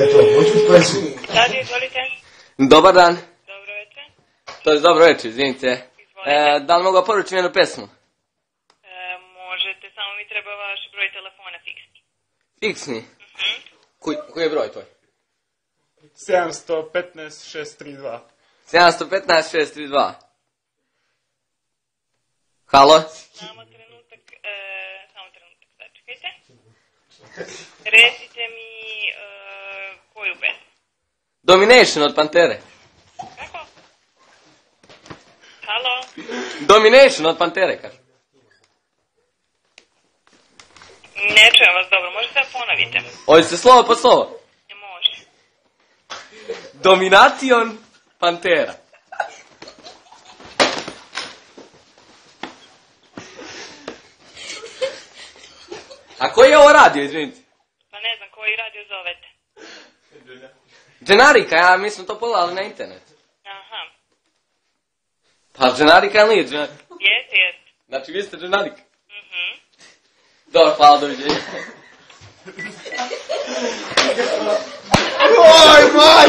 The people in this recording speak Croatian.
Eto, hoću pesmu. Sad, izvolite. Dobar dan. Dobro večer. To je dobro večer, izvinite. Izvolite. Da li mogu poručiti jednu pesmu? Možete, samo mi treba vaš broj telefona fiksni. Fiksni? Koji je broj tvoj? 715 632. 715 632. Halo? Samo trenutak, sačekajte. Recite mi koju pesmu? Domination od Pantere. Kako? Halo? Domination od Pantere, kažem. Ne čujem vas dobro, možete da ponovite? Hoćete slovo po slovo? Ne može. Domination Pantera. A koji je ovo radio, izvinite? Pa ne znam, koji radio zovete? Dženarika, ja, mi smo to pogledali na internetu. Aha. Pa Dženarika ili nije Dženarika? Jeste. Znači vi ste Dženarika? Dobro, hvala, doviđenja. Oj, maj!